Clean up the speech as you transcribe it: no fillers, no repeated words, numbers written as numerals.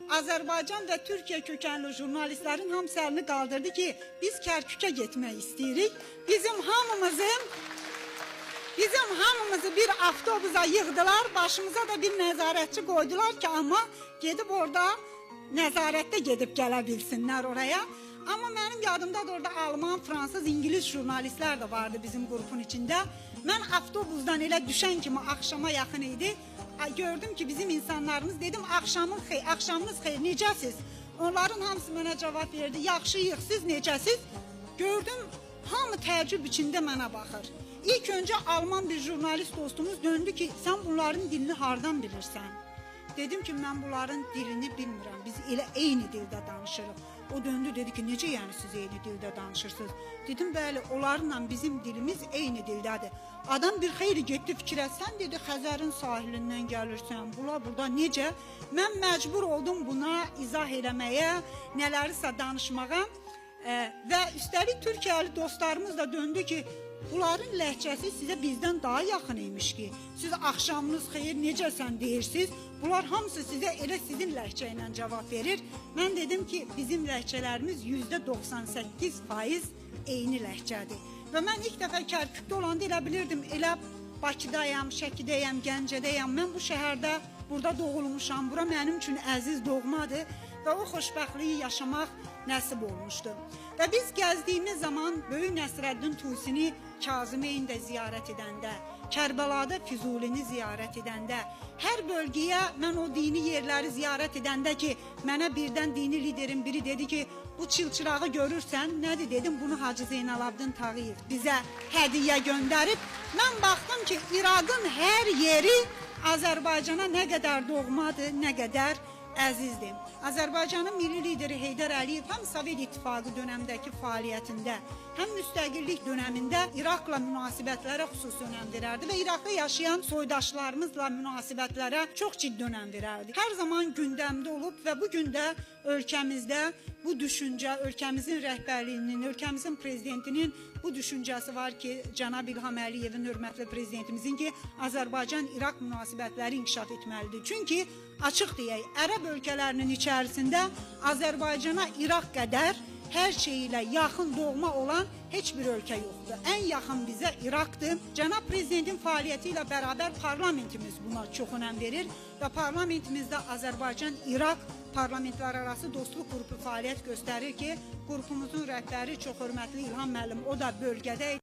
Azərbaycan və Türkiyə kökənli jurnalistlərin hamısı əlini qaldırdı ki, biz Kərkükə getmək istəyirik. Bizim hamımızı bir avtobusa yığdılar, başımıza da bir nəzarətçi qoydular ki, amma gedib orada nəzarətdə gedib gələ bilsinlər oraya. Amma mənim yadımda da orada Alman, Fransız, İngiliz jurnalistlər də vardı bizim qrupun içində. Mən avtobusdan elə düşən kimi axşama yaxın idi. Gördüm ki, bizim insanlarımız, dedim axşamınız xeyir, necəsiz? Onların hamısı mənə cavab verdi, yaxşıyıq, siz necəsiz? Gördüm, hamı təəccüb içində mənə baxır. İlk öncə Alman bir jurnalist dostumuz döndü ki, sən bunların dilini hardan bilirsən? Dedim ki, mən bunların dilini bilmirəm, biz elə eyni dildə danışırıq. O döndü, dedi ki, necə yəni siz eyni dildə danışırsınız? Dedim, bəli, onlarla bizim dilimiz eyni dildədir. Adam bir xeyli getdi fikirləsən, dedi, Xəzərin sahilindən gəlirsən, burada necə? Mən məcbur oldum buna izah eləməyə, nələrisə danışmağa və üstəlik Türkiyəli dostlarımız da döndü ki, bunların ləhcəsi sizə bizdən daha yaxın imiş ki, siz axşamınız xeyir, necəsən deyirsiniz, bunlar hamısı sizə elə sizin ləhcə ilə cavab verir. Mən dedim ki, bizim ləhcələrimiz %98% eyni ləhcədir. Və mən ilk dəfə Kərkükdə olanda elə bilirdim, elə Bakıdayam, Şəkidəyəm, Gəncədəyəm, mən bu şəhərdə burada doğulmuşam, bura mənim üçün əziz doğmadır və o xoşbəxtliyi yaşamaq nəsib olmuşdu. Və biz gəzdiyimiz zaman Böyük Nəsrəddin Tusini Kazımeyn də ziyarət edəndə, Kərbəlada Füzulini ziyarət edəndə, hər bölgəyə mən o dini yerləri ziyarət edəndə ki, mənə birdən dini liderin biri dedi ki, bu çılçırağı görürsən, nədir dedim, bunu Hacı Zeynalabdin Tağıyev bizə hədiyyə göndərib. Mən baxdım ki, İraqın hər yeri Azərbaycana nə qədər doğmadır, nə qədər əzizdir. Azərbaycanın milli lideri Heydər Əliyev həm Sovet İttifaqı dönəmindəki fəaliyyətində, həm müstəqillik dönəmində İraqla münasibətlərə xüsusi önəm verərdi və İraqda yaşayan soydaşlarımızla münasibətlərə çox ciddi önəm verərdi. Hər zaman gündəmdə olub və bugün də ölkəmizdə bu düşüncə, ölkəmizin rəhbərliyinin, ölkəmizin prezidentinin bu düşüncəsi var ki, Cənab İlham Əliyevin, hörmətli prezidentimizin ki, Azərbaycan-İraq münasibətləri inkişaf etməlidir. Çünki açıq deyək, ərəb ölkələrinin içərisində Azərbaycana İraq qədər hər şey ilə yaxın doğma olan heç bir ölkə yoxdur. Ən yaxın bizə İraqdır. Cənab Prezidentin fəaliyyəti ilə bərabər parlamentimiz buna çox önəm verir və parlamentimizdə Azərbaycan-İraq parlamentlərarası dostluq qrupu fəaliyyət göstərir ki, qrupumuzun rəhbəri çox hörmətli İlham müəllim, o da bölgədə